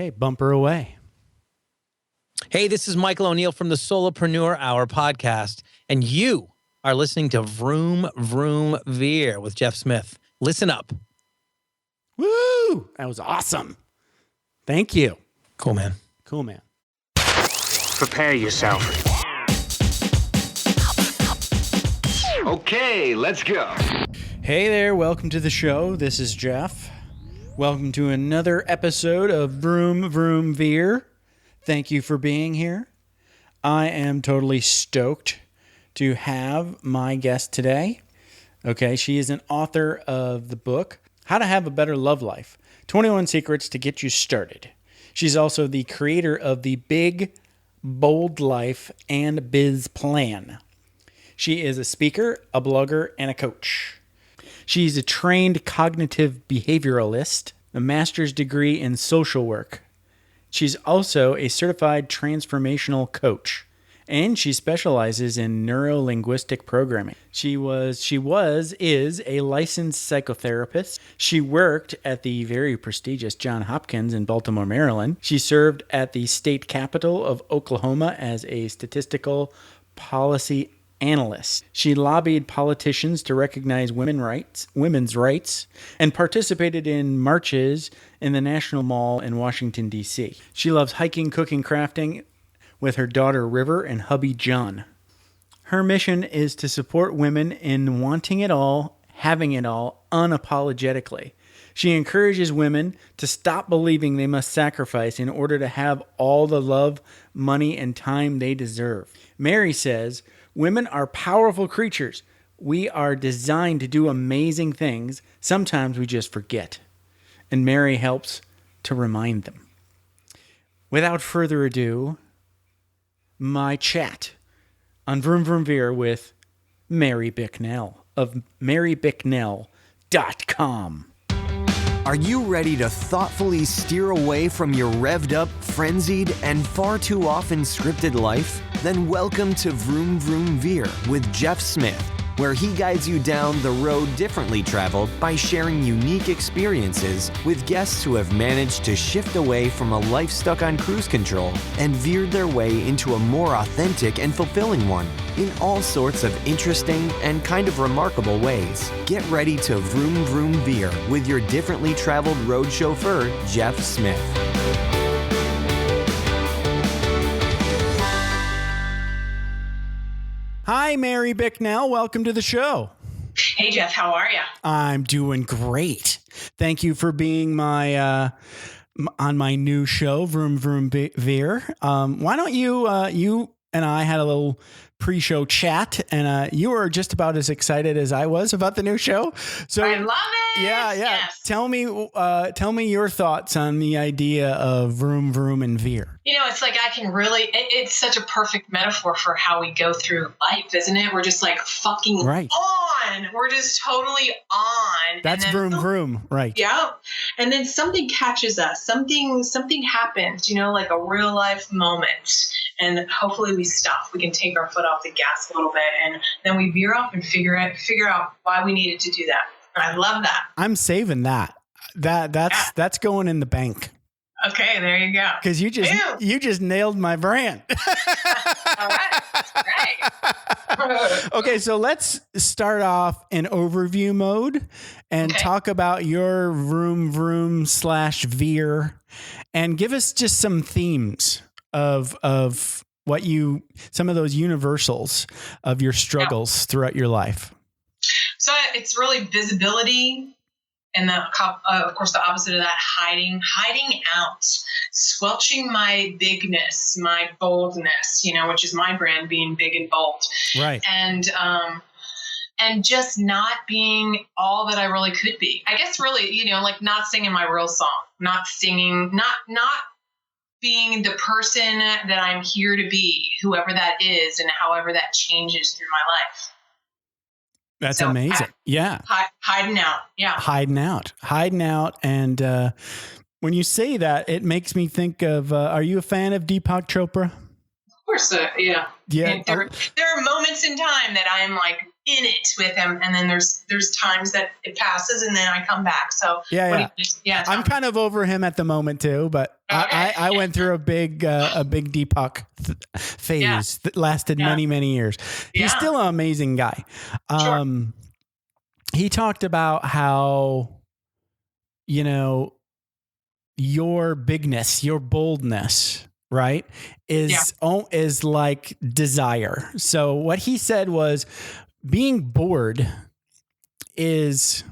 Hey, bumper away. Hey, this is Michael O'Neill from the Solopreneur Hour podcast, and you are listening to Vroom Vroom Veer with Jeff Smith. Listen up. Woo! That was awesome. Thank you. Cool, man. Cool, man. Prepare yourself. Okay, let's go. Hey there, welcome to the show. This is Jeff. Welcome to another episode of Vroom Vroom Veer. Thank you for being here. I am totally stoked to have my guest today. Okay, she is an author of the book, How to Have a Better Love Life, 21 Secrets to Get You Started. She's also the creator of the Big, Bold Life and Biz Plan. She is a speaker, a blogger, and a coach. She's a trained cognitive behavioralist, a master's degree in social work. She's also a certified transformational coach, and she specializes in neuro-linguistic programming. She is a licensed psychotherapist. She worked at the very prestigious Hopkins in Baltimore, Maryland. She served at the state capitol of Oklahoma as a statistical policy Analyst. She lobbied politicians to recognize women's rights, and participated in marches in the National Mall in Washington, D.C. She loves hiking, cooking, crafting with her daughter River and hubby John. Her mission is to support women in wanting it all, having it all, unapologetically. She encourages women to stop believing they must sacrifice in order to have all the love, money, and time they deserve. Mary says, women are powerful creatures. We are designed to do amazing things. Sometimes we just forget. And Mary helps to remind them. Without further ado, my chat on Vroom Vroom Veer with Mary Bicknell of marybicknell.com. Are you ready to thoughtfully steer away from your revved up, frenzied, and far too often scripted life? Then welcome to Vroom Vroom Veer with Jeff Smith, where he guides you down the road differently traveled by sharing unique experiences with guests who have managed to shift away from a life stuck on cruise control and veered their way into a more authentic and fulfilling one in all sorts of interesting and kind of remarkable ways. Get ready to Vroom Vroom Veer with your differently traveled road chauffeur, Jeff Smith. Hi, Mary Bicknell. Welcome to the show. Hey, Jeff. How are you? I'm doing great. Thank you for being my on my new show, Vroom Vroom Veer. Why don't you and I had a little pre-show chat, and you were just about as excited as I was about the new show. So I love it. Yeah. Yes. Tell me your thoughts on the idea of Vroom Vroom and Veer. You know, it's like it's such a perfect metaphor for how we go through life, isn't it? We're just like fucking right on. We're just totally on. That's vroom vroom, right? Yeah. And then something catches us. Something happens, like a real life moment. And hopefully we stop. We can take our foot off the gas a little bit, and then we veer off and figure out why we needed to do that. And I love that. I'm saving that. That's going in the bank. Okay, there you go. Because you just nailed my brand. All right. Great. Okay, so let's start off in overview mode and talk about your vroom vroom / veer, and give us just some themes of some of those universals of your struggles throughout your life. So it's really visibility, and of course the opposite of that, hiding out, squelching my bigness, my boldness, which is my brand, being big and bold, right? And just not being all that I really could be. I guess really, like not singing my real song, not being the person that I'm here to be, whoever that is, and however that changes through my life. That's amazing. Yeah. Hiding out. Yeah. Hiding out. And when you say that, it makes me think of, are you a fan of Deepak Chopra? Of course. Yeah. Yeah. There are moments in time that I'm like, in it with him, and then there's times that it passes, and then I come back. So I'm kind of over him at the moment too, but I went through a big Deepak phase that lasted many years. He's still an amazing guy. He talked about how, you know, your bigness, your boldness, right, is like desire. So what he said was being bored is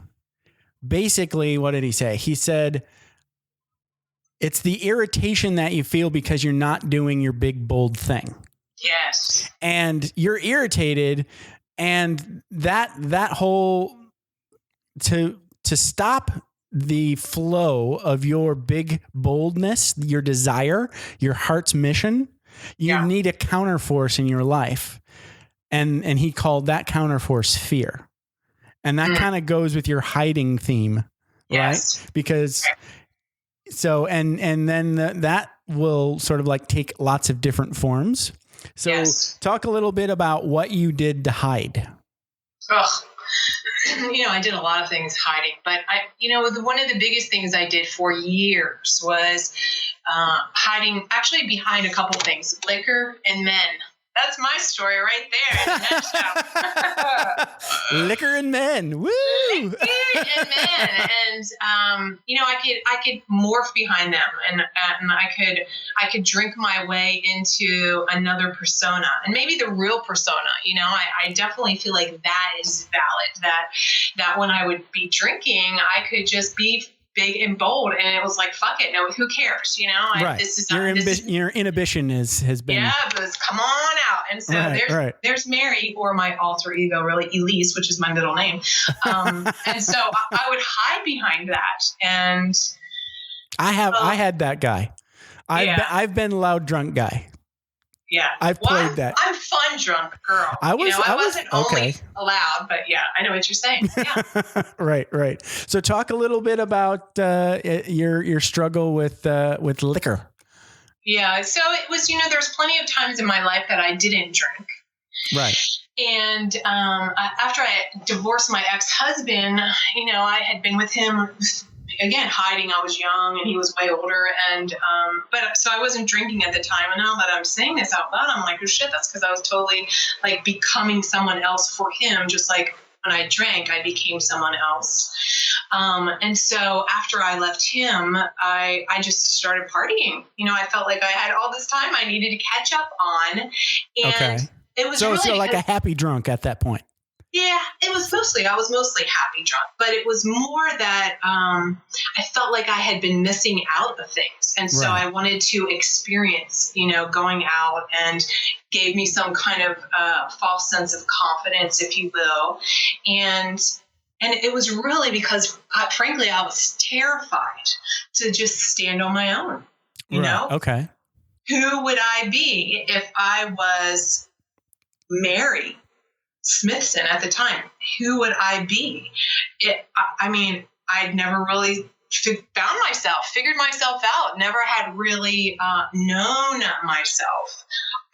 basically, what did he say? He said it's the irritation that you feel because you're not doing your big, bold thing. Yes. And you're irritated, and that whole to stop the flow of your big boldness, your desire, your heart's mission, you need a counterforce in your life. And he called that counterforce fear. And that kind of goes with your hiding theme, right? Because and then that will sort of like take lots of different forms. So talk a little bit about what you did to hide. You know, I did a lot of things hiding, but one of the biggest things I did for years was hiding actually behind a couple things: liquor and men. That's my story right there. Liquor and men. Woo! Liquor and men. And, I could morph behind them, and I could drink my way into another persona, and maybe the real persona. You know, I definitely feel like that is valid, that when I would be drinking, I could just be big and bold, and it was like, fuck it, no, who cares, you know? Right. Your inhibition has been but come on out. And so there's Mary, or my alter ego, really, Elise, which is my middle name. And so I would hide behind that, and I had that guy. I've been loud drunk guy. Yeah. I've played that. I'm fun drunk girl. I wasn't only allowed, but I know what you're saying. Yeah. Right. So talk a little bit about your struggle with liquor. Yeah. So it was, there's plenty of times in my life that I didn't drink. Right. And after I divorced my ex-husband, I had been with him, again, hiding. I was young and he was way older. And, so I wasn't drinking at the time. And now that I'm saying this out loud, I'm like, oh shit, that's because I was totally like becoming someone else for him. Just like when I drank, I became someone else. And so after I left him, I just started partying. I felt like I had all this time I needed to catch up on. And it was really like a happy drunk at that point. Yeah, I was mostly happy drunk, but it was more that I felt like I had been missing out of things. And so I wanted to experience, going out, and gave me some kind of false sense of confidence, if you will. And it was really because, frankly, I was terrified to just stand on my own, you know? Okay. Who would I be if I was Mary Smithson at the time? Who would I be? I'd never really figured myself out, never had really known myself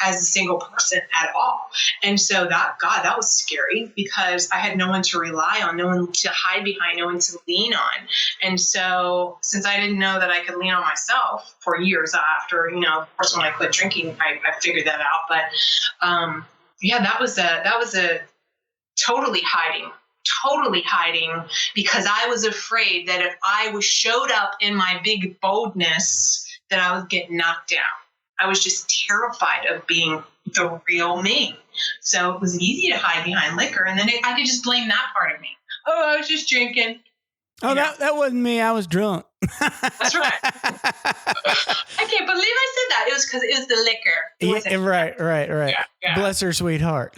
as a single person at all. And so that was scary, because I had no one to rely on, no one to hide behind, no one to lean on. And so since I didn't know that I could lean on myself for years after, of course, when I quit drinking, I figured that out. But that was a totally hiding, because I was afraid that if I showed up in my big boldness, that I would get knocked down. I was just terrified of being the real me. So it was easy to hide behind liquor, and then I could just blame that part of me. Oh, I was just drinking. Oh, that wasn't me. I was drunk. That's right. I can't believe I said that. It was because it was the liquor. Right. Yeah. Bless her sweetheart.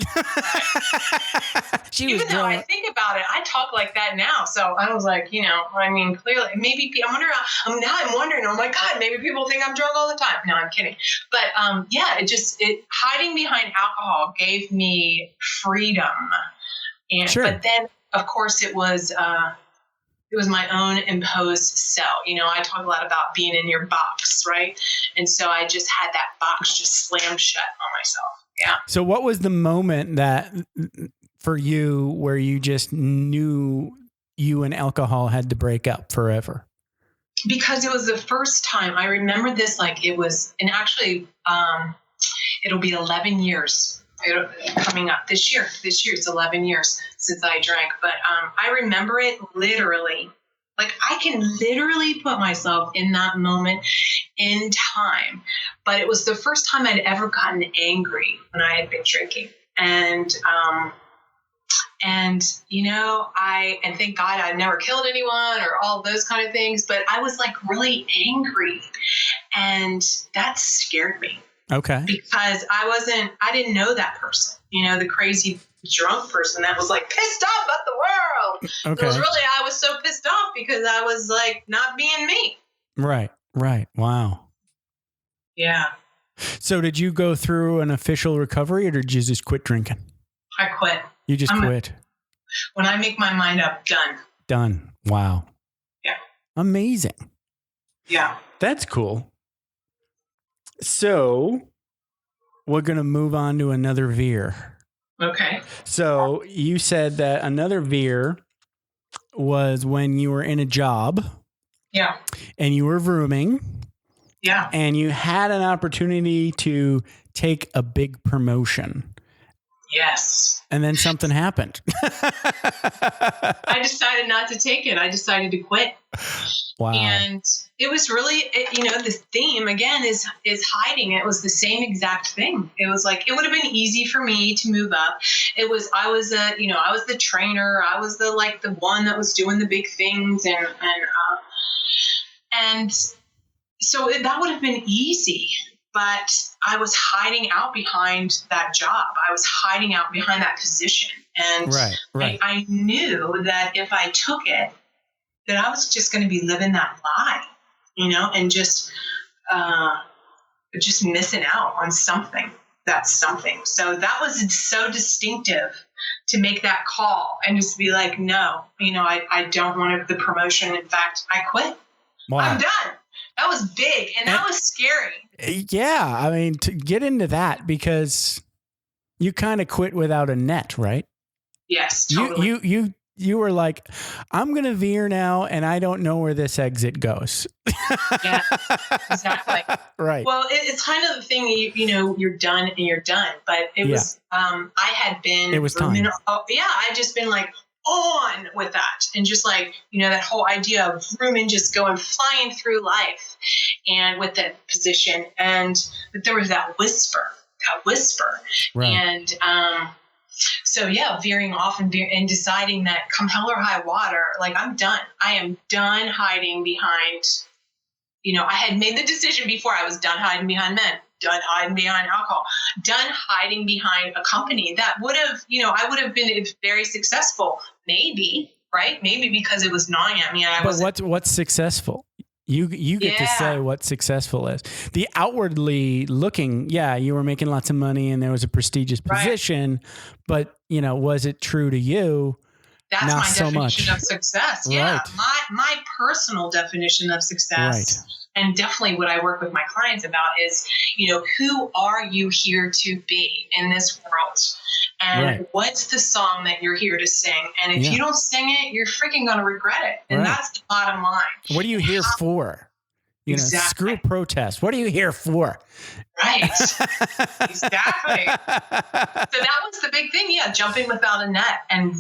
She was Even though drunk. I think about it, I talk like that now. So I was like, clearly, maybe I'm wondering, oh my God, maybe people think I'm drunk all the time. No, I'm kidding. But hiding behind alcohol gave me freedom. And sure. But then, of course, it was my own imposed cell. I talk a lot about being in your box, right? And so I just had that box just slammed shut on myself. Yeah. So what was the moment that for you where you just knew you and alcohol had to break up forever? Because it was the first time I remember this, like it was, and actually, it'll be 11 years coming up this year. This year it's 11 years since I drank, but I remember it literally. Like I can literally put myself in that moment in time, but it was the first time I'd ever gotten angry when I had been drinking. And thank God I never killed anyone or all those kind of things, but I was like really angry, and that scared me. Okay. Because I didn't know that person, the crazy drunk person that was like pissed off at the world. Okay. It was really, I was so pissed off because I was like not being me. Right. Wow. Yeah. So did you go through an official recovery, or did you just quit drinking? I quit. You just quit. When I make my mind up, Done. Wow. Yeah. Amazing. Yeah. That's cool. So we're going to move on to another veer. Okay. So you said that another veer was when you were in a job. Yeah. And you were vrooming. Yeah. And you had an opportunity to take a big promotion. Yes. And then something happened. I decided not to take it. I decided to quit. Wow. And it was really, the theme again is hiding. It was the same exact thing. It was like, it would have been easy for me to move up. I was the trainer. I was the one that was doing the big things. And so that would have been easy, but I was hiding out behind that job. I was hiding out behind that position. And right. I knew that if I took it, that I was just going to be living that lie, and just missing out on something. That's something. So that was so distinctive to make that call and just be like, no, I don't want the promotion. In fact, I quit. Wow. I'm done. That was big, and that was scary. Yeah, I mean, to get into that, because you kind of quit without a net, right? Yes, totally. You were like, I'm going to veer now, and I don't know where this exit goes. Yeah, exactly. Right. Well, it's kind of the thing, you're done and you're done. But it was, I had been. It was time. I'd just been like on with that, and just like, that whole idea of rooming, just going flying through life, and with that position, but there was that whisper, right. And so veering off and deciding that come hell or high water, like I'm done. I am done hiding behind, I had made the decision before. I was done hiding behind men, done hiding behind alcohol, done hiding behind a company that would have, I would have been very successful. Maybe, right? Maybe because it was gnawing at me. But what's successful? You get to say what successful is. The outwardly looking, you were making lots of money and there was a prestigious position, but was it true to you? That's Not my so definition much. of success. Right. Yeah, my personal definition of success, right. And definitely what I work with my clients about is, who are you here to be in this world? And right. what's the song that you're here to sing? And if you don't sing it, you're freaking going to regret it. And right. that's the bottom line. What are you here for? Exactly. Screw protest. What are you here for? Right. Exactly. So that was the big thing. Yeah. Jumping without a net and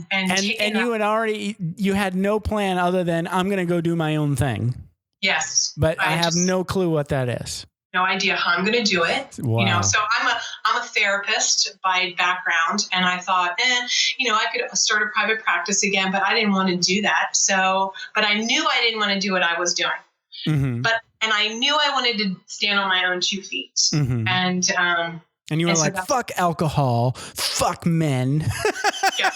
you had no plan other than I'm going to go do my own thing. Yes. But I have no clue what that is. No idea how I'm going to do it. Wow. So I'm a therapist by background, and I thought, I could start a private practice again, but I didn't want to do that. But I knew I didn't want to do what I was doing. Mm-hmm. And I knew I wanted to stand on my own 2 feet. Mm-hmm. And you were like, fuck alcohol, fuck men. Yeah.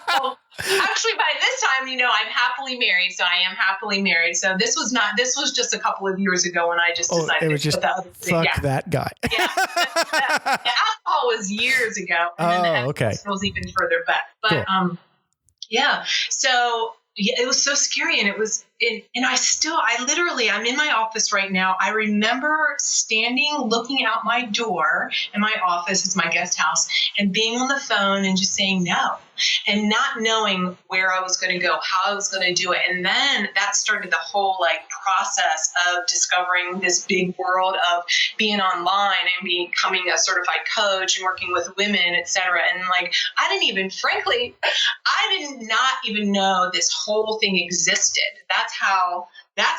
Well, actually, by this time, I'm happily married. So I am happily married. So this was just a couple of years ago when I just decided it was just fuck that guy. Yeah. The alcohol was years ago. And then okay. It was even further back. But cool. So it was so scary, and it and I'm in my office right now. I remember standing, looking out my door in my office, it's my guest house, and being on the phone and just saying no, and not knowing where I was going to go, how I was going to do it. And then that started the whole process of discovering this big world of being online and becoming a certified coach and working with women, et cetera. And I did not even know this whole thing existed. That's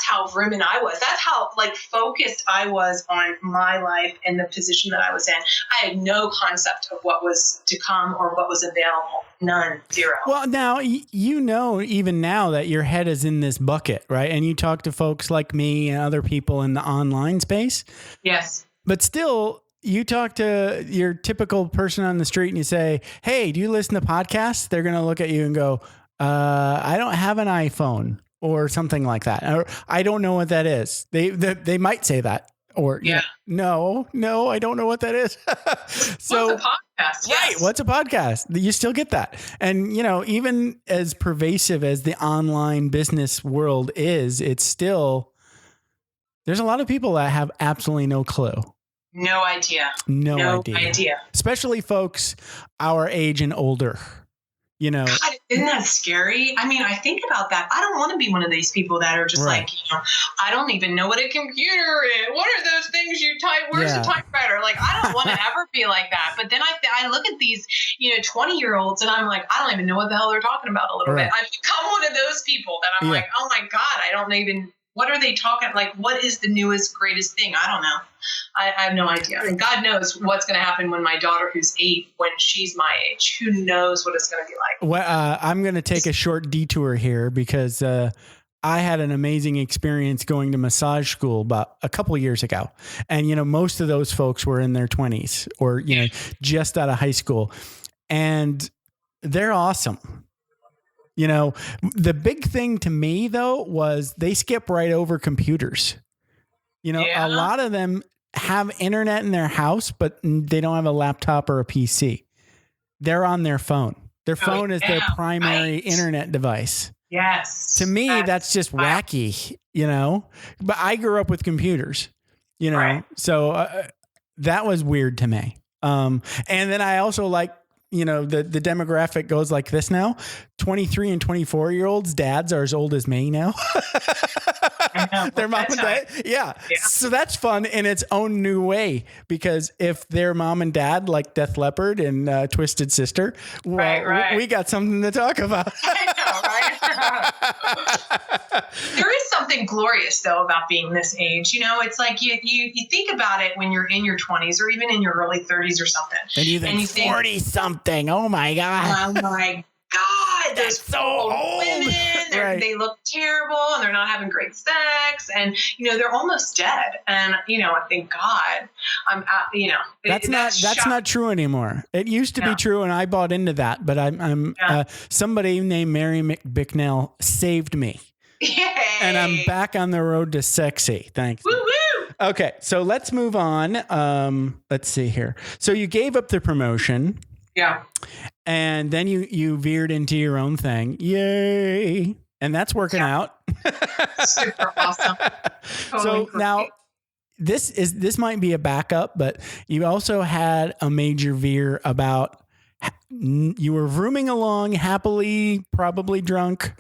how Vroom and I was. That's how focused I was on my life and the position that I was in. I had no concept of what was to come or what was available. None. Zero. Well, now, even now that your head is in this bucket, right? And you talk to folks like me and other people in the online space. Yes. But still, you talk to your typical person on the street and you say, hey, do you listen to podcasts? They're going to look at you and go, I don't have an iPhone. Or something like that. Or I don't know what that is. They might say that. Or no, I don't know what that is. So what's a podcast? Yes. Right. What's a podcast? You still get that. And even as pervasive as the online business world is, it's still, there's a lot of people that have absolutely no clue. No idea. No idea. Especially folks our age and older. God, isn't that scary? I mean, I think about that. I don't want to be one of these people that are just right. I don't even know what a computer is. What are those things you type? Where's the typewriter? I don't want to ever be like that. But then I look at these, 20-year-olds and I'm like, I don't even know what the hell they're talking about a little bit. I've become one of those people that I'm like, oh my God, I don't even, what are they talking? What is the newest, greatest thing? I don't know. I have no idea. And God knows what's going to happen when my daughter, who's 8, when she's my age, who knows what it's going to be like. Well, I'm going to take a short detour here because I had an amazing experience going to massage school about a couple of years ago. And, most of those folks were in their 20s or, just out of high school. And they're awesome. The big thing to me, though, was they skip right over computers. A lot of them have internet in their house, but they don't have a laptop or a PC. They're on their phone. Their phone is their primary internet device. Yes. To me, that's just wacky, but I grew up with computers, so that was weird to me. And then I also the demographic goes like this now. 23 and 24-year-olds, dads are as old as me now. Their mom and dad. Yeah. So that's fun in its own new way, because if their mom and dad like Def Leppard and Twisted Sister, well, we got something to talk about. I know, right? There is something glorious, though, about being this age. It's like you think about it when you're in your 20s or even in your early 30s or something. And you think 40-something. Oh, my God. Oh, my God. There's so old women. They look terrible and they're not having great sex. And, they're almost dead. And, I think, God, that's not true anymore. It used to be true. And I bought into that. But somebody named Mary Bicknell saved me. Yay. And I'm back on the road to sexy. Thanks. Woo-woo. Okay. So let's move on. Let's see here. So you gave up the promotion. Yeah. And then you veered into your own thing. Yay. And that's working out. Super awesome. Totally so great. Now this might be a backup, but you also had a major veer about you were vrooming along happily, probably drunk.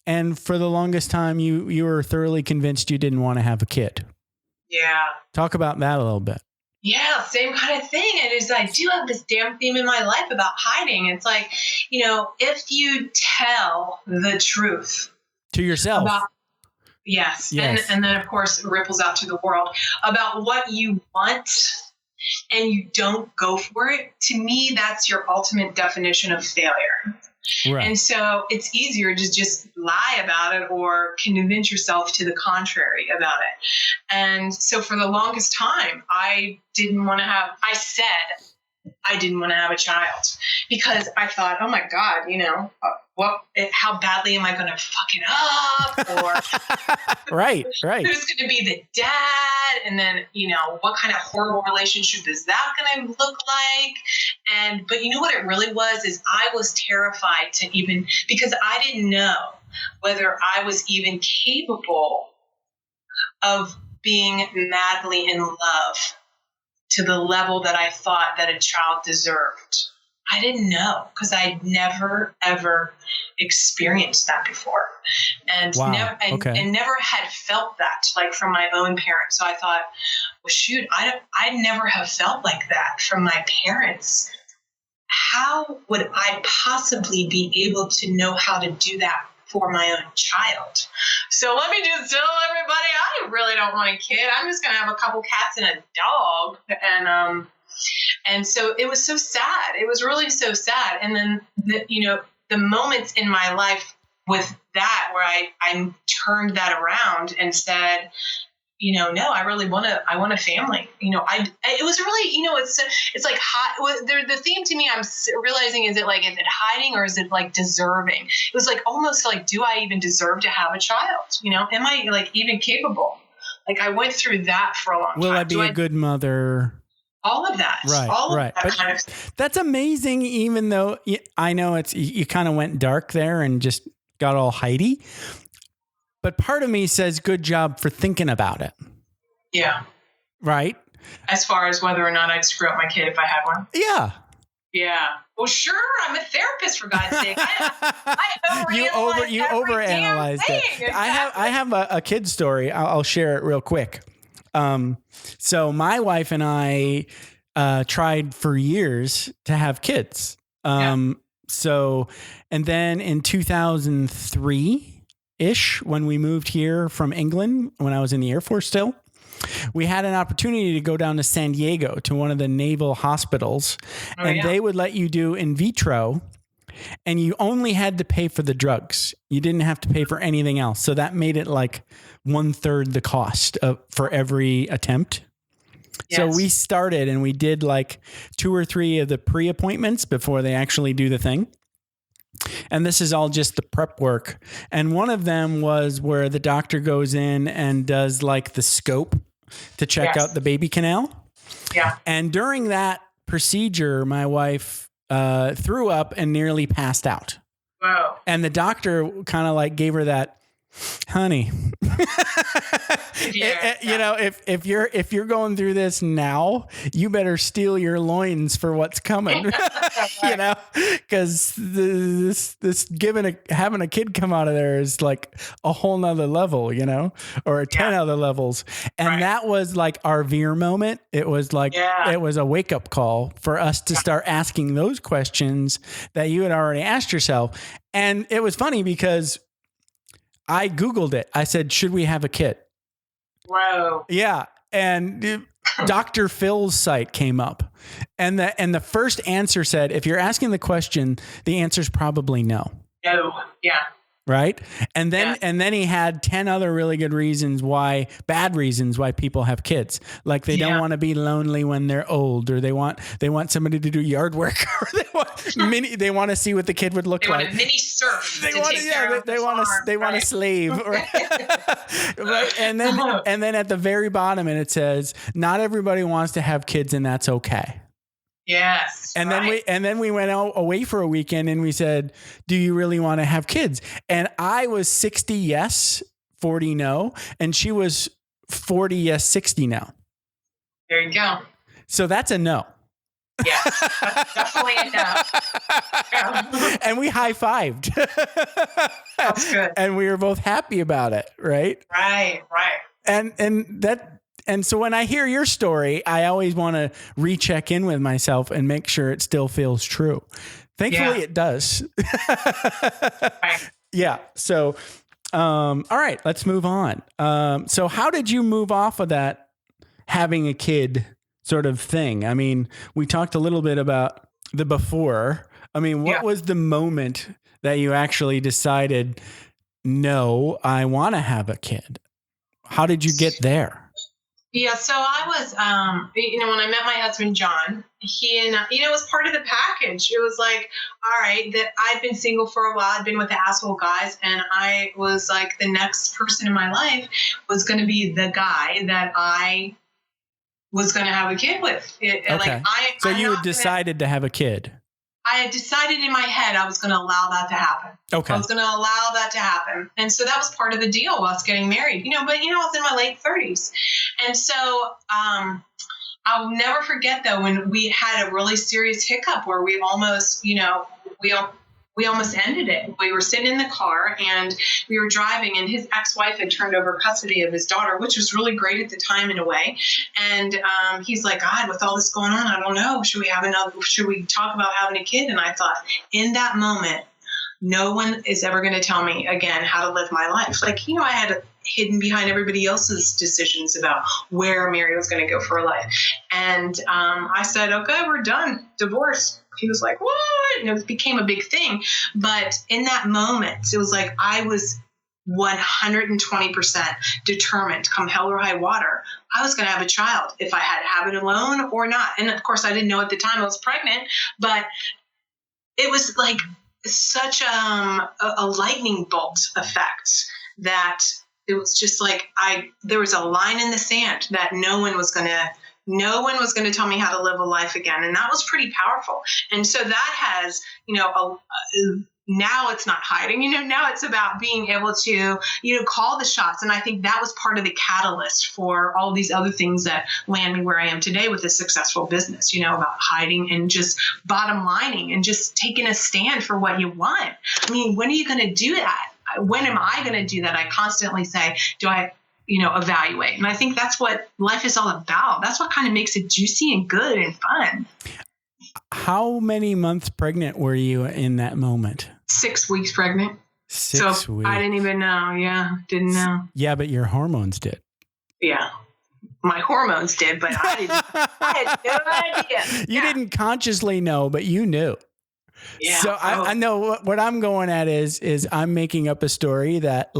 And for the longest time, you were thoroughly convinced you didn't want to have a kid. Yeah. Talk about that a little bit. Yeah, same kind of thing. And I do have this damn theme in my life about hiding. It's like, if you tell the truth to yourself. Yes. And then, of course, it ripples out to the world about what you want and you don't go for it. To me, that's your ultimate definition of failure. Right. And so it's easier to just lie about it or convince yourself to the contrary about it. And so for the longest time, I said I didn't want to have a child because I thought, oh my God, how badly am I going to fuck it up? Or right. Who's going to be the dad? And then, what kind of horrible relationship is that going to look like? But you know what it really was is I was terrified to even, because I didn't know whether I was even capable of being madly in love to the level that I thought that a child deserved. I didn't know, because I'd never, ever experienced that before. And, Wow. and never had felt that, like, from my own parents. So I thought, well, shoot, I never have felt like that from my parents. How would I possibly be able to know how to do that for my own child? So let me just tell everybody, I really don't want a kid. I'm just going to have a couple cats and a dog. And so it was so sad. It was really so sad. And then, the moments in my life with that, where I turned that around and said, no, I really I want a family. It was really, it's like the theme to me, I'm realizing, is it hiding, or is it like deserving? It was like, almost like, do I even deserve to have a child? Am I like even capable? Like, I went through that for a long time. Will I be a good mother? All of that. Right. All right. of that But kind of stuff. that's amazing, even though I know you kind of went dark there and just got all Heidi. But part of me says, good job for thinking about it. Yeah. Right? As far as whether or not I'd screw up my kid if I had one. Yeah. Yeah. Well, sure. I'm a therapist, for God's sake. I you overanalyzed it. Exactly. I have a kid story. I'll share it real quick. So my wife and I tried for years to have kids. So, and then in 2003-ish, when we moved here from England, when I was in the Air Force still, we had an opportunity to go down to San Diego to one of the naval hospitals, they would let you do in vitro, and you only had to pay for the drugs. You didn't have to pay for anything else. So that made it like 1/3 the cost for every attempt. Yes. So we started and we did like 2 or 3 of the pre-appointments before they actually do the thing. And this is all just the prep work. And one of them was where the doctor goes in and does like the scope to check out the baby canal. Yeah. And during that procedure, my wife threw up and nearly passed out. Wow. And the doctor kind of like gave her that, honey, if you're going through this now, you better steel your loins for what's coming, because this having a kid come out of there is like a whole nother level, or 10 other levels. And that was like our Veer moment. It was like, it was a wake up call for us to start asking those questions that you had already asked yourself. And it was funny because I Googled it. I said, should we have a kid? Whoa. Yeah. And Dr. Phil's site came up. And the first answer said, if you're asking the question, the answer is probably no. No. Yeah. Right. And then he had 10 other really good bad reasons why people have kids. Like they don't want to be lonely when they're old, or they want somebody to do yard work, or they want to see what the kid would look like. They want a mini surf. They want a slave. Right. And then at the very bottom, and it says, not everybody wants to have kids, and that's okay. Yes. And then we went away for a weekend and we said, do you really want to have kids? And I was 60 yes, 40 no. And she was 40 yes, 60 no. There you go. So that's a no. Yeah, that's definitely a no. Yeah. And we high-fived. That's good. And we were both happy about it, right? Right. And so when I hear your story, I always want to recheck in with myself and make sure it still feels true. Thankfully, it does. Right. Yeah. So, all right, let's move on. So how did you move off of that having a kid sort of thing? I mean, we talked a little bit about the before. I mean, what was the moment that you actually decided, no, I want to have a kid? How did you get there? Yeah, so I was, when I met my husband, John, he and, it was part of the package. It was like, all right, that I've been single for a while. I'd been with the asshole guys. And I was like, the next person in my life was going to be the guy that I was going to have a kid with. Okay. So you had decided to have a kid. I had decided in my head I was going to allow that to happen. Okay. I was going to allow that to happen. And so that was part of the deal of us getting married, but, I was in my late 30s. And so I'll never forget, though, when we had a really serious hiccup where we almost, we almost ended it. We were sitting in the car and we were driving, and his ex-wife had turned over custody of his daughter, which was really great at the time in a way. And he's like, God, with all this going on, I don't know. Should we talk about having a kid? And I thought, in that moment, no one is ever going to tell me again how to live my life. Like, I had hidden behind everybody else's decisions about where Mary was going to go for her life. And I said, okay, we're done. Divorce. He was like, what? It became a big thing. But in that moment, it was like I was 120% determined, come hell or high water, I was going to have a child if I had to have it alone or not. And of course, I didn't know at the time I was pregnant, but it was like such a lightning bolt effect that it was just like there was a line in the sand that no one was going to tell me how to live a life again. And that was pretty powerful. And so that has, now it's not hiding, now it's about being able to, call the shots. And I think that was part of the catalyst for all these other things that land me where I am today with a successful business, about hiding and just bottom lining and just taking a stand for what you want. I mean, when are you going to do that? When am I going to do that? I constantly say, do I, evaluate. And I think that's what life is all about. That's what kind of makes it juicy and good and fun. How many months pregnant were you in that moment? 6 weeks pregnant. 6 weeks. I didn't even know. Yeah. Didn't know. Yeah, but your hormones did. Yeah. My hormones did, but I had no idea. You didn't consciously know, but you knew. Yeah. So I know what I'm going at is I'm making up a story that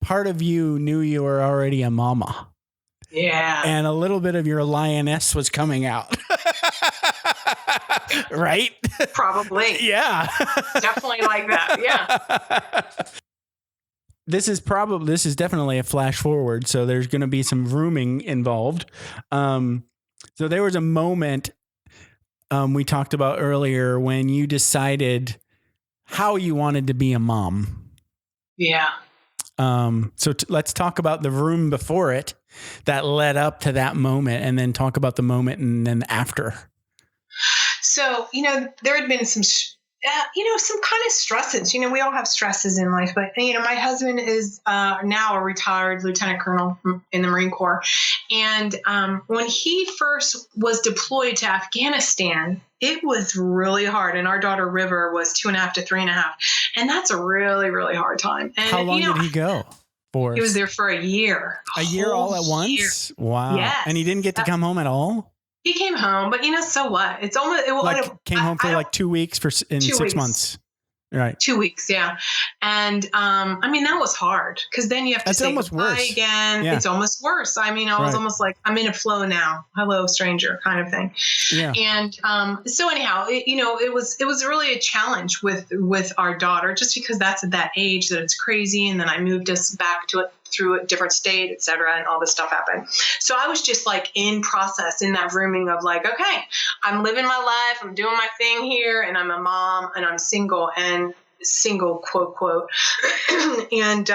part of you knew you were already a mama. Yeah. And a little bit of your lioness was coming out. Right? Probably. Yeah. Definitely like that. Yeah. This is definitely a flash forward. So there's going to be some rooming involved. So there was a moment we talked about earlier when you decided how you wanted to be a mom. Yeah. So let's talk about the room before it that led up to that moment, and then talk about the moment and then after. So, there had been some, some kind of stresses. We all have stresses in life, but, my husband is now a retired lieutenant colonel in the Marine Corps. And when he first was deployed to Afghanistan, it was really hard. And our daughter River was 2.5 to 3.5. And that's a really, really hard time. And how long did he go for? He was there for a year. A year all at once? Wow. Yes. And he didn't get to come home at all? He came home, but so what? It's almost came home for 2 weeks in 6 weeks. months. Right. 2 weeks. Yeah. And, that was hard because then you have to say goodbye again. Yeah. It's almost worse. I was almost like, I'm in a flow now. Hello, stranger kind of thing. Yeah. And, so anyhow, it was really a challenge with our daughter just because that's at that age that it's crazy. And then I moved us back to it through a different state, et cetera, and all this stuff happened. So I was just like in process in that rooming of like, okay, I'm living my life, I'm doing my thing here, and I'm a mom, and I'm single, quote, quote. And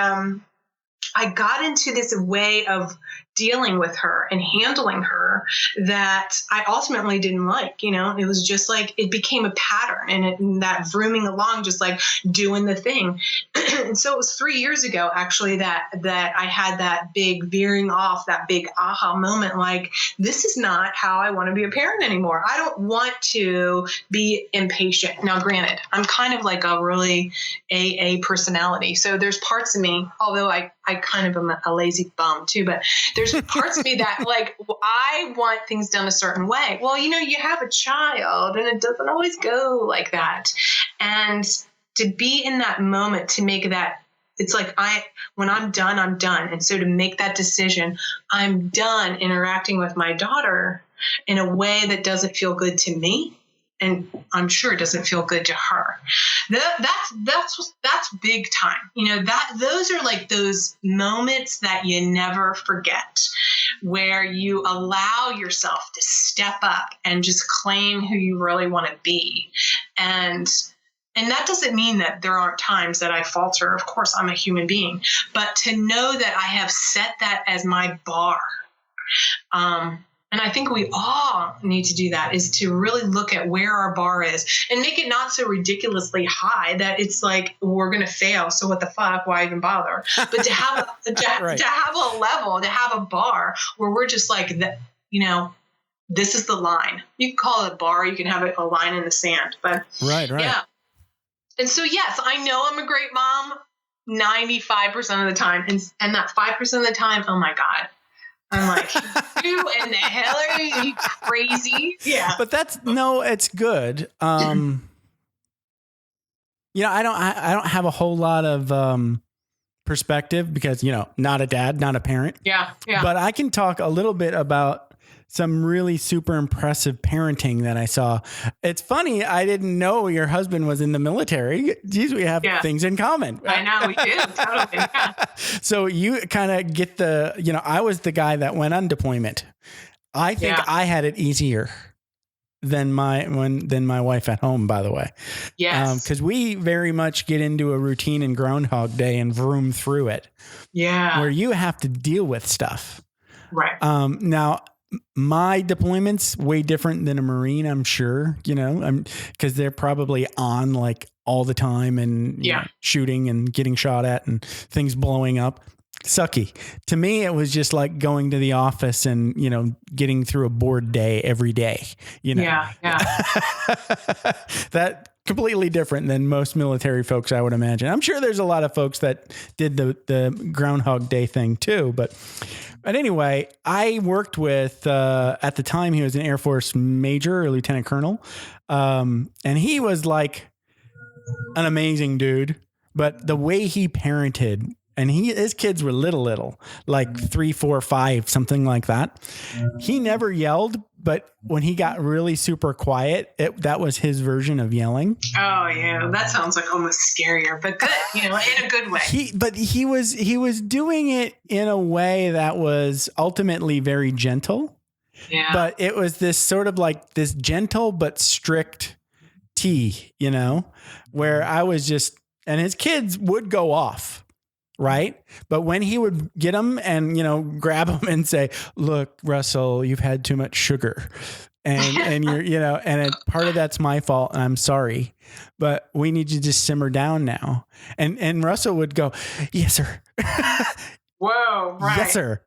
I got into this way of dealing with her and handling her that I ultimately didn't like. It was just like it became a pattern, and that vrooming along, just like doing the thing. And so it was 3 years ago, actually, that I had that big veering off, that big aha moment. Like, this is not how I want to be a parent anymore. I don't want to be impatient. Now, granted, I'm kind of like a really AA personality. So there's parts of me, although I kind of am a lazy bum too, but there's parts of me that like, I want things done a certain way. Well, you have a child and it doesn't always go like that. And to be in that moment, to make that, it's like when I'm done, I'm done. And so to make that decision, I'm done interacting with my daughter in a way that doesn't feel good to me. And I'm sure it doesn't feel good to her. That's big time. Those are like those moments that you never forget. where you allow yourself to step up and just claim who you really want to be. And that doesn't mean that there aren't times that I falter. Of course, I'm a human being. But to know that I have set that as my bar, and I think we all need to do that, is to really look at where our bar is and make it not so ridiculously high that it's like, we're going to fail. So what the fuck? Why even bother? But to have Right. to have a level, to have a bar where we're just like, this is the line. You can call it a bar. You can have a line in the sand. But Right. yeah. And so, yes, I know I'm a great mom 95% of the time. And that 5% of the time, oh my God. I'm like, who in the hell are you? Are you crazy? Yeah. But it's good. I don't have a whole lot of perspective because, not a dad, not a parent. Yeah. But I can talk a little bit about some really super impressive parenting that I saw. It's funny. I didn't know your husband was in the military. Geez, we have things in common. I know we do. Totally. Yeah. So you kind of get I was the guy that went on deployment. I think I had it easier than my wife at home, by the way. Yes. Because we very much get into a routine in Groundhog Day and vroom through it. Yeah. Where you have to deal with stuff. Right. Now, my deployment's way different than a Marine, I'm sure, because they're probably on like all the time and shooting and getting shot at and things blowing up. Sucky. To me, it was just like going to the office and, getting through a board day every day, Yeah. That completely different than most military folks, I would imagine. I'm sure there's a lot of folks that did the Groundhog Day thing too, but anyway, I worked with, at the time, he was an Air Force major or lieutenant colonel. And he was like an amazing dude, but the way he parented, and his kids were little, like 3, 4, 5, something like that. He never yelled, but when he got really super quiet, that was his version of yelling. Oh yeah, that sounds like almost scarier, but good, in a good way. He was doing it in a way that was ultimately very gentle. Yeah. But it was this sort of like this gentle but strict T, where I was just, and his kids would go off. Right. But when he would get them and, grab them and say, look, Russell, you've had too much sugar and you're, and part of that's my fault. And I'm sorry, but we need you to just simmer down now. And Russell would go, yes, sir. Whoa. Right. Yes, sir.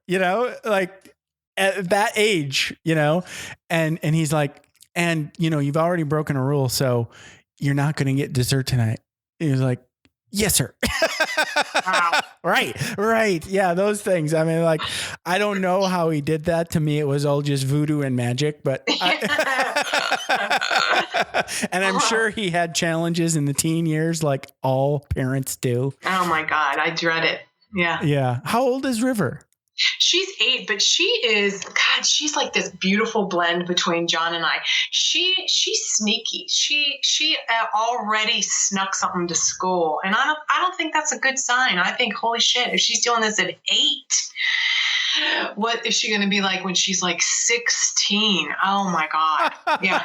Like at that age, and he's like, and you've already broken a rule. So you're not going to get dessert tonight. He was like, yes, sir. Wow. Right. Yeah, those things. I mean, like, I don't know how he did that. To me, it was all just voodoo and magic, but and I'm sure he had challenges in the teen years like all parents do. Oh my God, I dread it. Yeah. Yeah. How old is River? She's 8, but she's like this beautiful blend between John and I. She's sneaky. She already snuck something to school, and I don't think that's a good sign. I think, holy shit, if she's doing this at 8, what is she going to be like when she's like 16? Oh my God. Yeah.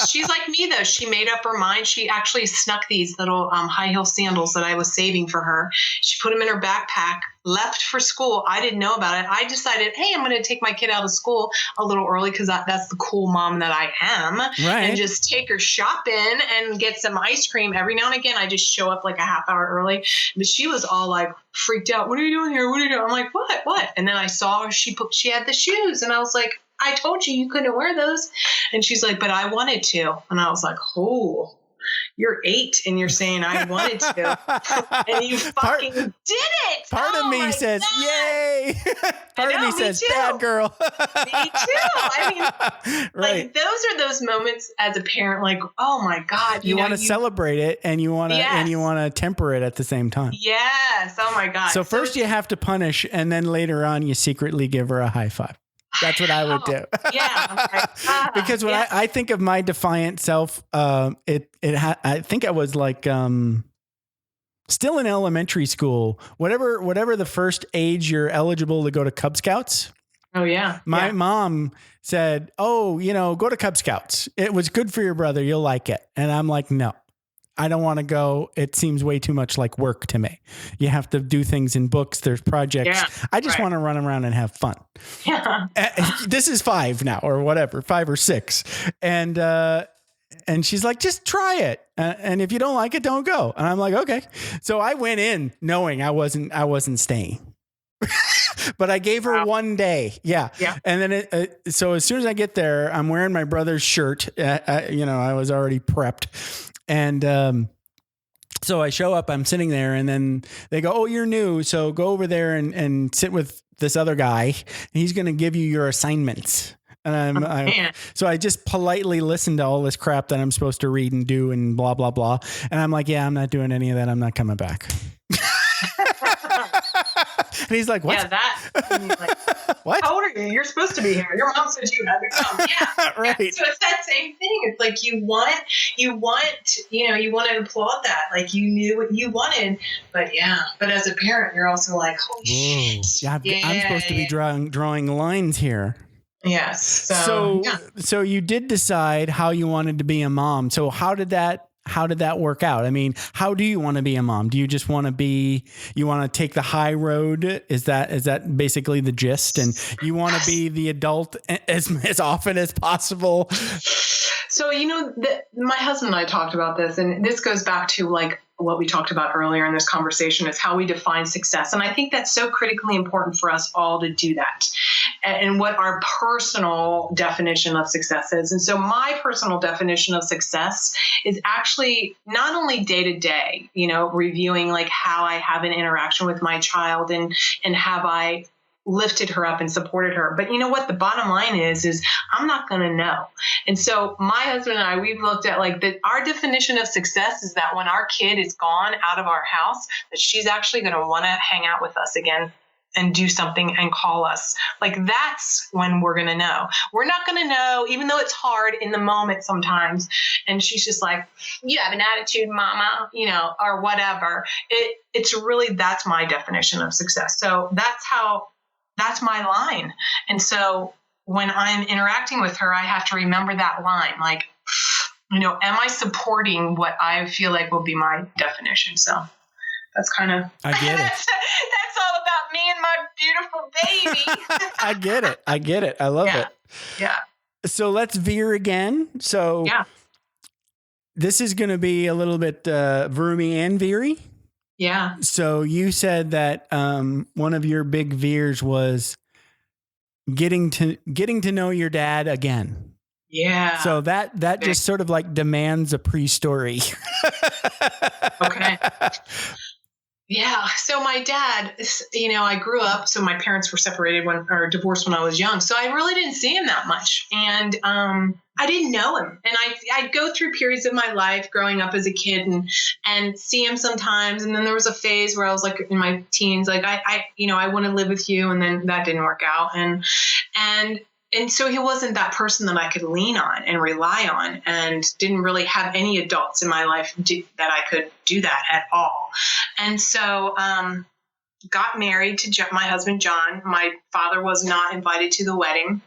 She's like me though. She made up her mind. She actually snuck these little high heel sandals that I was saving for her. She put them in her backpack, left for school. I didn't know about it. I decided, hey, I'm going to take my kid out of school a little early because that's the cool mom that I am. Right. And just take her shopping and get some ice cream. Every now and again, I just show up like a half hour early. But she was all like freaked out. What are you doing here? What are you doing? I'm like, what? And then I saw her. She had the shoes. And I was like, I told you couldn't wear those. And she's like, but I wanted to. And I was like, oh. You're 8 and you're saying I wanted to, and you fucking did it. Part of me says, God. Yay. Part of me says, too. bad girl. Me too. I mean, right. Like those are those moments as a parent, like, oh my God. You want to celebrate it and you want to temper it at the same time. Yes. Oh my God. So first you have to punish and then later on you secretly give her a high five. That's what I would do. Yeah. Okay. Because when I think of my defiant self, I think I was like, still in elementary school, whatever the first age you're eligible to go to Cub Scouts. Oh yeah. My mom said, "Oh, go to Cub Scouts. It was good for your brother. You'll like it." And I'm like, "No, I don't want to go. It seems way too much like work to me. You have to do things in books. There's projects. Yeah, I just want to run around and have fun." Yeah. This is 5 now or whatever, 5 or 6. And she's like, "Just try it. And if you don't like it, don't go." And I'm like, "Okay." So I went in knowing I wasn't staying. But I gave her one day. Yeah. And then so as soon as I get there, I'm wearing my brother's shirt. I was already prepped. And so I show up, I'm sitting there, and then they go, "Oh, you're new. So go over there and sit with this other guy. And he's going to give you your assignments." And so I just politely listened to all this crap that I'm supposed to read and do and blah, blah, blah. And I'm like, "Yeah, I'm not doing any of that. I'm not coming back." And he's like, "What?" Yeah, What? How old are you? You're supposed to be here. Your mom said you had to come. Yeah. Right. Yeah. So it's that same thing. It's like you want to applaud that. Like you knew what you wanted, but as a parent, you're also like, holy shit. Yeah, I'm supposed to be drawing lines here. Yes. So you did decide how you wanted to be a mom. So how did that work out? I mean, how do you want to be a mom? Do you just want to you want to take the high road? Is that basically the gist? And you want to be the adult as often as possible? So, my husband and I talked about this, and this goes back to like what we talked about earlier in this conversation is how we define success. And I think that's so critically important for us all to do that and what our personal definition of success is. And so my personal definition of success is actually not only day to day, reviewing like how I have an interaction with my child and have I lifted her up and supported her. But you know what? The bottom line is I'm not going to know. And so my husband and I, we've looked at like our definition of success is that when our kid is gone out of our house, that she's actually going to want to hang out with us again and do something and call us. Like that's when we're going to know. We're not going to know, even though it's hard in the moment sometimes. And she's just like, "You have an attitude, mama," or whatever. It's really, that's my definition of success. So that's my line. And so when I'm interacting with her, I have to remember that line. Like, am I supporting what I feel like will be my definition? So that's kind of, I get it. That's all about me and my beautiful baby. I get it. I love it. Yeah. So let's veer again. So this is going to be a little bit vroomy and veery. Yeah. So you said that one of your big veers was getting to know your dad again. Yeah. So that just sort of like demands a pre-story. Okay. Yeah. So my dad, I grew up, so my parents were separated or divorced when I was young. So I really didn't see him that much. And I didn't know him. And I'd go through periods of my life growing up as a kid and see him sometimes. And then there was a phase where I was like in my teens, like I want to live with you. And then that didn't work out. And so he wasn't that person that I could lean on and rely on, and didn't really have any adults in my life that I could do that at all. And so got married to my husband, John. My father was not invited to the wedding.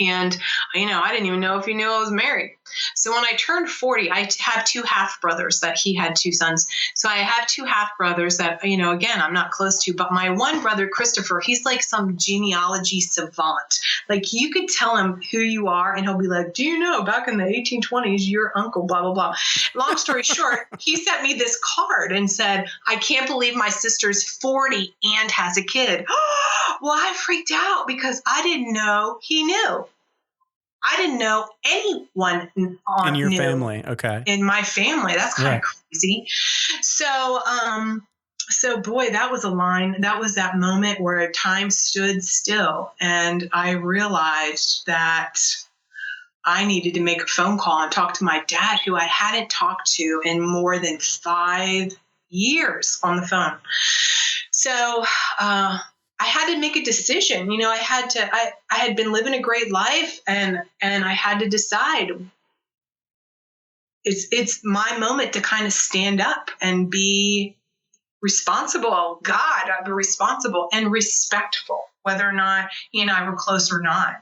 And, I didn't even know if he knew I was married. So when I turned 40, I have 2 half brothers that he had 2 sons. So I have 2 half brothers that, again, I'm not close to. But my one brother, Christopher, he's like some genealogy savant. Like you could tell him who you are and he'll be like, "Do you know back in the 1820s, your uncle, blah, blah, blah." Long story short, he sent me this card and said, "I can't believe my sister's 40 and has a kid." Well, I freaked out because I didn't know he knew. I didn't know anyone in your family. Okay. In my family. That's kind of crazy. So, boy, that was a line. That was that moment where time stood still. And I realized that I needed to make a phone call and talk to my dad, who I hadn't talked to in more than 5 years on the phone. So, I had to make a decision. I had been living a great life and I had to decide it's my moment to kind of stand up and be responsible. God, I'm responsible and respectful, whether or not he and I were close or not,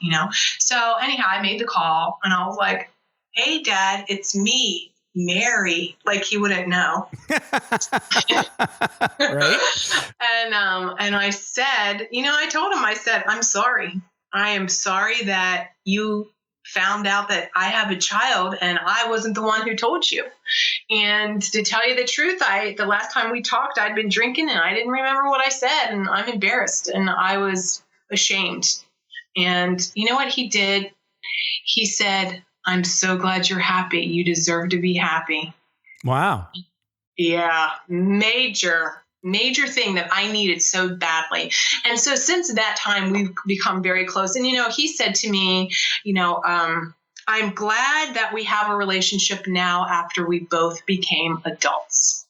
So anyhow, I made the call and I was like, hey, Dad, it's me, Mary. Like he wouldn't know. Right. And I said, I told him, I said, I'm sorry. I am sorry that you found out that I have a child and I wasn't the one who told you. And to tell you the truth, the last time we talked, I'd been drinking and I didn't remember what I said, and I'm embarrassed and I was ashamed. And you know what he did? He said, I'm so glad you're happy. You deserve to be happy. Wow. Yeah. Major thing that I needed so badly. And so since that time, we've become very close. And, he said to me, I'm glad that we have a relationship now after we both became adults.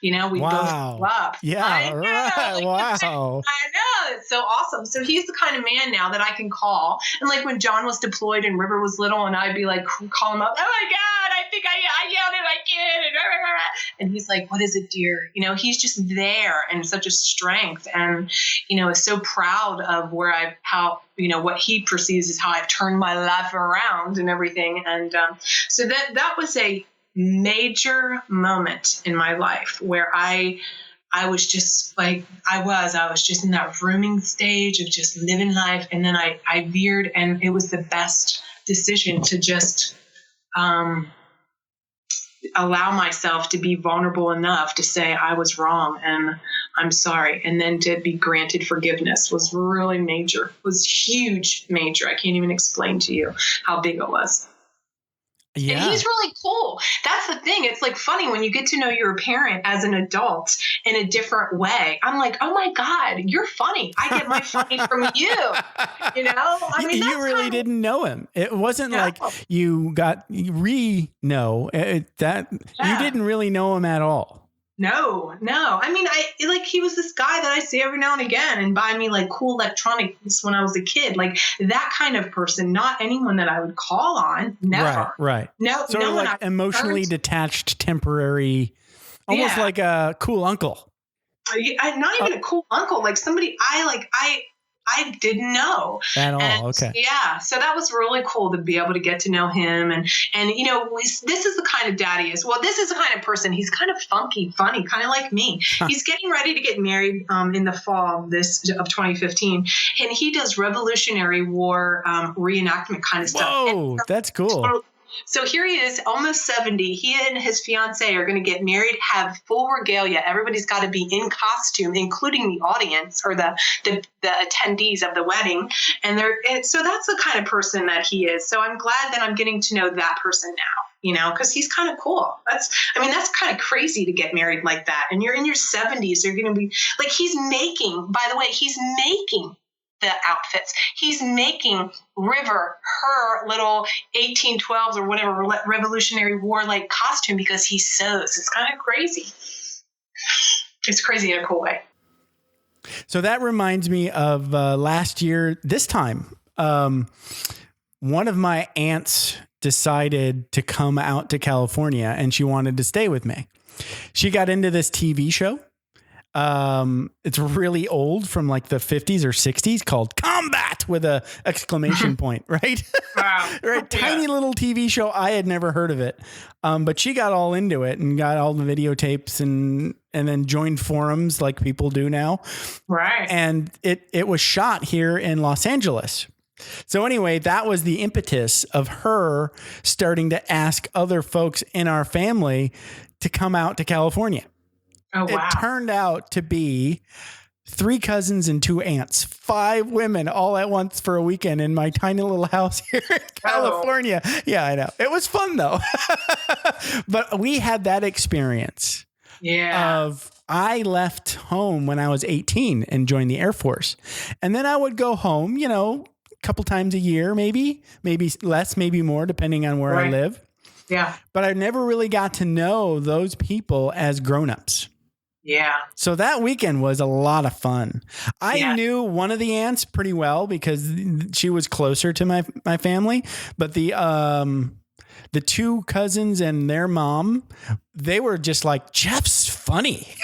We both grew up. Yeah, right. Wow. I know. It's so awesome. So he's the kind of man now that I can call. And like when John was deployed and River was little, and I'd be like, call him up. Oh my God, I think I yelled at my kid. And he's like, what is it, dear? He's just there and such a strength. And, is so proud of what he perceives as how I've turned my life around and everything. And so that was a major moment in my life where I was just like, I was just in that rooming stage of just living life. And then I veered, and it was the best decision to just allow myself to be vulnerable enough to say I was wrong and I'm sorry. And then to be granted forgiveness was really major, was huge, major. I can't even explain to you how big it was. Yeah. And he's really cool. That's the thing. It's like funny when you get to know your parent as an adult in a different way. I'm like, oh my God, you're funny. I get my funny from you. You really didn't know him. It wasn't like you got know that. Yeah. You didn't really know him at all. No. I mean, he was this guy that I see every now and again and buy me like cool electronics when I was a kid, like that kind of person, not anyone that I would call on. Never. Right. No, sort of like emotionally detached, temporary, almost like a cool uncle. Not even a cool uncle, like somebody I didn't know at all. And, okay. Yeah. So that was really cool to be able to get to know him. And this is the kind of dad he is. Well, this is the kind of person. He's kind of funky, funny, kind of like me. He's getting ready to get married in the fall of 2015. And he does Revolutionary War reenactment kind of stuff. Whoa, that's cool. So here he is, almost 70. He and his fiance are going to get married, have full regalia. Everybody's got to be in costume, including the audience or the attendees of the wedding. So that's the kind of person that he is. So I'm glad that I'm getting to know that person now, because he's kind of cool. That's kind of crazy to get married like that. And you're in your 70s. You're going to be like, he's making the outfits. He's making River her little 1812s or whatever Revolutionary War like costume because he sews. It's kind of crazy. It's crazy in a cool way. So that reminds me of last year, this time, one of my aunts decided to come out to California and she wanted to stay with me. She got into this TV show. It's really old, from like the 50s or 60s, called Combat with a exclamation point, right? Wow. Right. Yeah. Tiny little TV show. I had never heard of it. But she got all into it and got all the videotapes and then joined forums like people do now. Right. And it was shot here in Los Angeles. So anyway, that was the impetus of her starting to ask other folks in our family to come out to California. Oh, wow. It turned out to be 3 cousins and 2 aunts, 5 women all at once for a weekend in my tiny little house here in California. Oh. Yeah, I know. It was fun though. But we had that experience. Yeah. I left home when I was 18 and joined the Air Force. And then I would go home, a couple times a year, maybe less, maybe more, depending on where I live. Yeah. But I never really got to know those people as grownups. Yeah. So that weekend was a lot of fun. I knew one of the aunts pretty well because she was closer to my family, but the the two cousins and their mom, they were just like, Jeff's funny.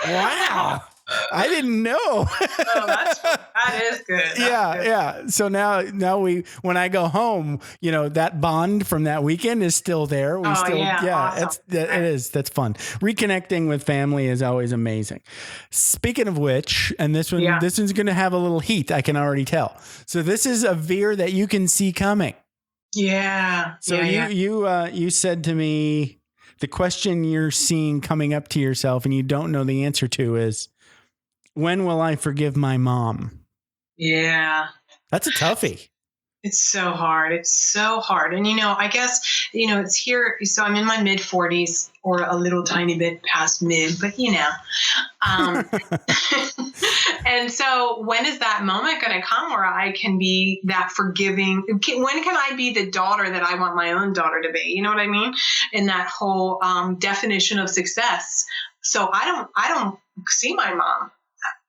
Wow. I didn't know. That is good. That's good. Yeah. So now when I go home, that bond from that weekend is still there. Awesome. That's fun. Reconnecting with family is always amazing. Speaking of which, and this one's going to have a little heat. I can already tell. So this is a veer that you can see coming. Yeah. So you said to me, the question you're seeing coming up to yourself and you don't know the answer to is, when will I forgive my mom? Yeah. That's a toughie. It's so hard. It's so hard. And, I guess, it's here. So I'm in my mid 40s or a little tiny bit past mid, but, and so when is that moment going to come where I can be that forgiving? When can I be the daughter that I want my own daughter to be? You know what I mean? In that whole definition of success. So I don't see my mom.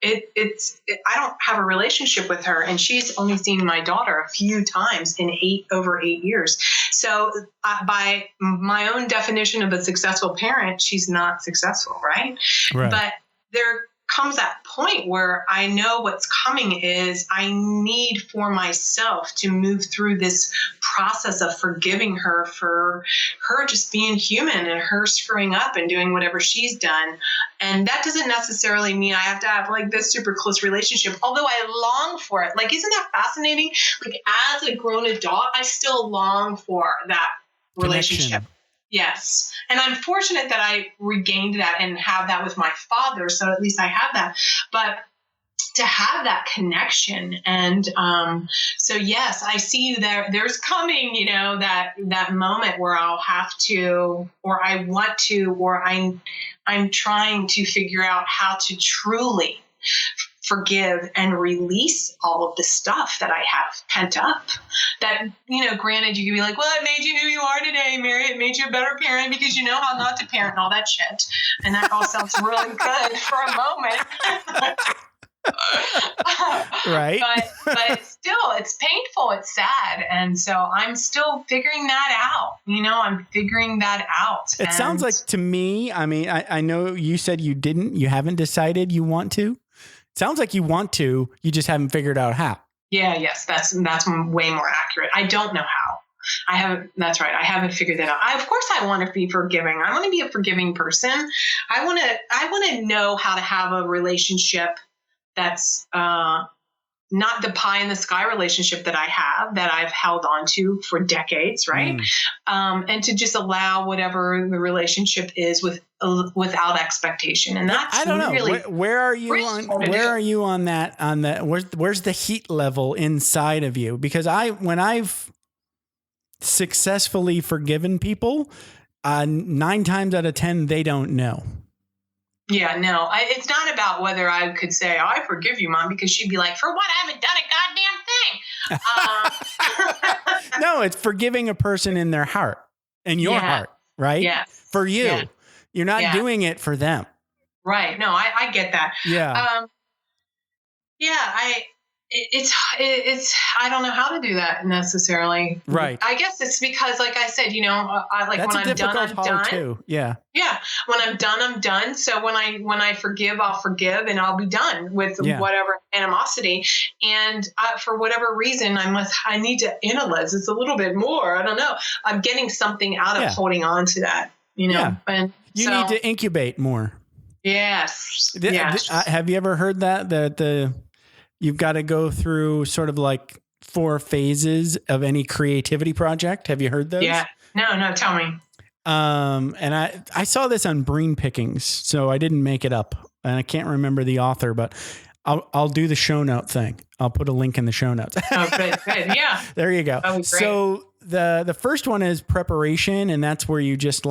I don't have a relationship with her, and she's only seen my daughter a few times in over 8 years. So by my own definition of a successful parent, she's not successful, right? But there comes that point where I know what's coming is I need for myself to move through this process of forgiving her for her just being human and her screwing up and doing whatever she's done. And that doesn't necessarily mean I have to have like this super close relationship, although I long for it. Like, isn't that fascinating? Like, as a grown adult, I still long for that relationship. Connection. Yes. And I'm fortunate that I regained that and have that with my father. So at least I have that. But to have that connection. And so, yes, I see you there. There's coming, that moment where I'll have to, or I want to, or I'm trying to figure out how to truly forgive and release all of the stuff that I have pent up. That, granted, you could be like, well, it made you who you are today, Mary. It made you a better parent because you know how not to parent and all that shit. And that all sounds really good for a moment. Right. But still, it's painful. It's sad. And so I'm still figuring that out. I'm figuring that out. It sounds like to me, I mean, I know you said you haven't decided you want to. Sounds like you want to, you just haven't figured out how. Yeah, yes, that's way more accurate. I don't know how. That's right. I haven't figured that out. Of course I want to be forgiving. I want to be a forgiving person. I want to know how to have a relationship that's not the pie in the sky relationship that I've held on to for decades, right? And to just allow whatever the relationship is without expexpectation. And that's I don't know. Really where are you on that? Where's the heat level inside of you? Because when I've successfully forgiven people, 9 times out of 10, they don't know. Yeah, no, it's not about whether I could say, I forgive you, Mom, because she'd be like, for what? I haven't done a goddamn thing. No, it's forgiving a person in their heart, in your heart, right? Yeah. For you. Yeah. You're not doing it for them. Right. No, I get that. Yeah. It's I don't know how to do that necessarily. Right. I guess it's because, like I said, that's when I'm done, I'm done. Too. Yeah. Yeah. When I'm done, I'm done. So when I forgive, I'll forgive and I'll be done with whatever animosity. And for whatever reason, I need to analyze this a little bit more. I don't know. I'm getting something out of holding on to that, And you need to incubate more. Yes. Have you ever heard that you've got to go through sort of like 4 phases of any creativity project? Have you heard those? Yeah. No, tell me. And I saw this on Brain Pickings, so I didn't make it up, and I can't remember the author, but I'll do the show note thing. I'll put a link in the show notes. Oh, good. Yeah. There you go. That would be great. So the first one is preparation, and that's where you just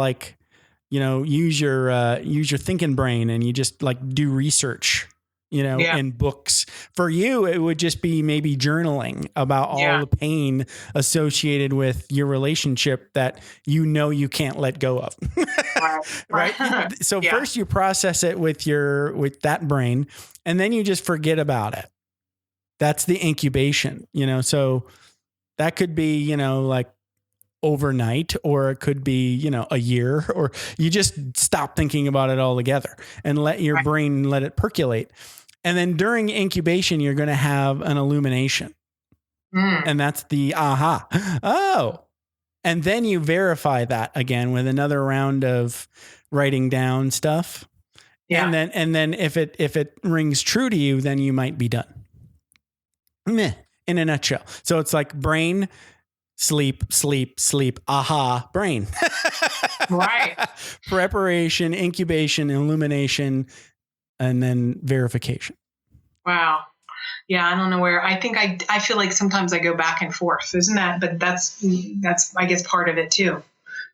use your thinking brain and you just do research. In books. For you, it would just be maybe journaling about all the pain associated with your relationship that you can't let go of. Right? So first you process it with that brain, and then you just forget about it. That's the incubation, so That could be, like overnight, or it could be, a year, or you just stop thinking about it altogether and let your brain let it percolate. And then during incubation, you're going to have an illumination. And that's the aha. Oh. And then you verify that again with another round of writing down stuff. Yeah. And then if it rings true to you, then you might be done. Meh, in a nutshell. So it's like brain, sleep, aha, brain. Right. Preparation, incubation, illumination, and then verification. Wow. Yeah, I don't know where. I think I feel like sometimes I go back and forth, isn't that? But that's I guess part of it too.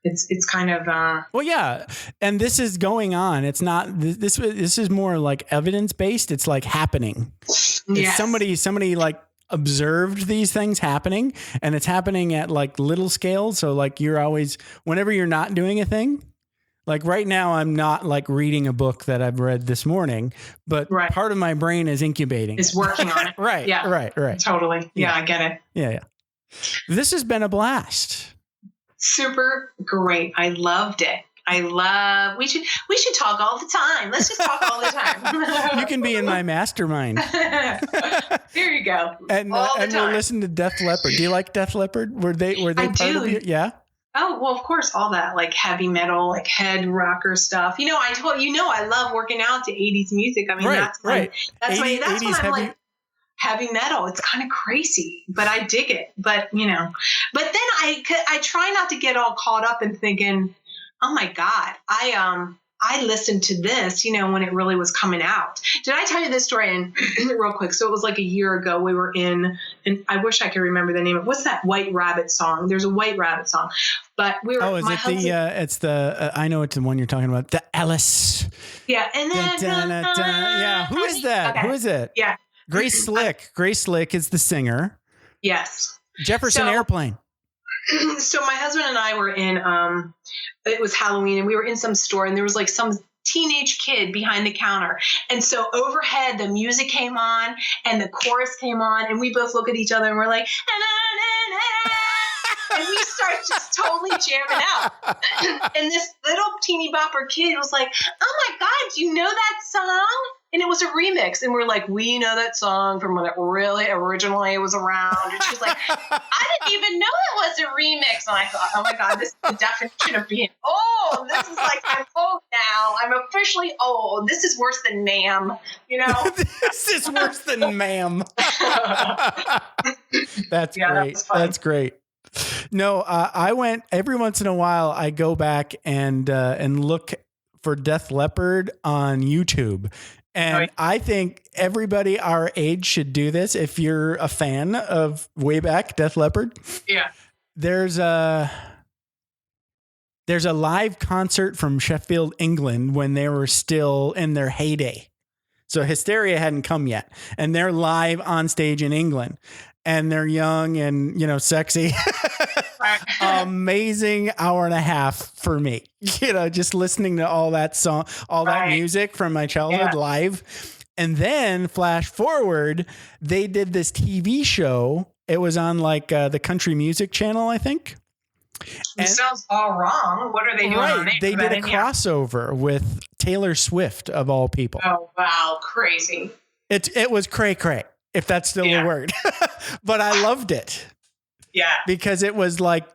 It's kind of well, yeah, and this is going on. It's not this is more like evidence based. It's like happening. Yes. Somebody like observed these things happening, and it's happening at like little scales. So like you're always, whenever you're not doing a thing. Like right now, I'm not like reading a book that I've read this morning, but part of my brain is incubating. It's working on it. Right. Yeah. Right. Totally. Yeah, I get it. Yeah. This has been a blast. Super great. I loved it. We should talk all the time. Let's just talk all the time. You can be in my mastermind. There you go. And we'll listen to Def Leppard. Do you like Def Leppard? Were they part of you? Yeah. Oh, well, of course, all that like heavy metal, like head rocker stuff. I told I love working out to 80s music. I mean, that's when I'm like heavy metal. It's kind of crazy, but I dig it. But then I try not to get all caught up in thinking, oh my God, I listened to this, when it really was coming out. Did I tell you this story? And real quick. So it was like a year ago. We were and I wish I could remember the name of what's that White Rabbit song? There's a White Rabbit song, but we were. Oh, is it's the I know it's the one you're talking about. The Alice. Yeah, and then yeah. Who is that? Okay. Who is it? Yeah, Grace Slick. Grace Slick is the singer. Yes. Jefferson Airplane. So my husband and I were in, it was Halloween, and we were in some store, and there was like some teenage kid behind the counter. And so overhead, the music came on and the chorus came on, and we both look at each other and we're like, and we start just totally jamming out. And this little teeny bopper kid was like, oh my God, do you know that song? And it was a remix. And we're like, we know that song from when it really originally was around. And she's like, I didn't even know it was a remix. And I thought, oh my God, this is the definition of being old. This is like, I'm old now. I'm officially old. This is worse than ma'am, This is worse than ma'am. That's great. That's great. No, I went every once in a while. I go back and look for Def Leppard on YouTube. And I think everybody our age should do this. If you're a fan of way back Def Leppard, yeah, there's a live concert from Sheffield, England, when they were still in their heyday. So Hysteria hadn't come yet, and they're live on stage in England, and they're young and sexy. Amazing hour and a half for me, just listening to all that song, all that music from my childhood live. And then flash forward, they did this TV show. It was on like the Country Music Channel, I think. It sounds all wrong. What are they doing on there? They did a crossover with Taylor Swift, of all people. Oh, wow. Crazy. It was cray-cray, if that's still a word. But I loved it. Yeah. Because it was like,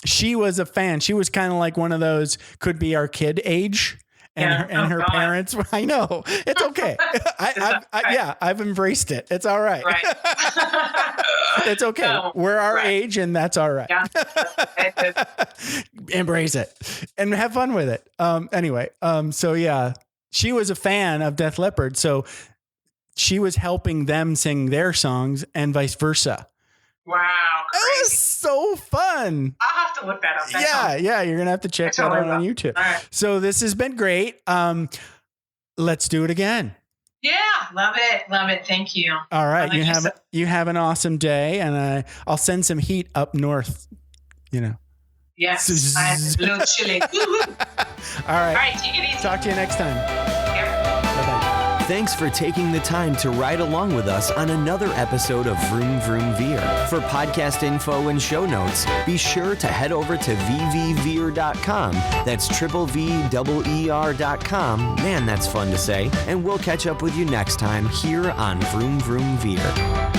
she was a fan. She was kind of like one of those could be our kid age. And her parents, I know. It's okay. I've embraced it. It's all right. It's okay. No, we're our age, and that's all right. Yeah. Embrace it and have fun with it. Anyway, so yeah, she was a fan of Def Leppard. So she was helping them sing their songs and vice versa. Wow. Crazy. It was so fun. I'll have to look that up. Yeah. You're going to have to check that out on YouTube. Right. So this has been great. Let's do it again. Yeah. Love it. Thank you. All right. You have an awesome day, and I'll send some heat up north, Yes. A little chilly. All right. Take it easy. Talk to you next time. Yeah. Bye-bye. Thanks for taking the time to ride along with us on another episode of Vroom Vroom Veer. For podcast info and show notes, be sure to head over to vvveer.com. That's VVER.com. Man, that's fun to say. And we'll catch up with you next time here on Vroom Vroom Veer.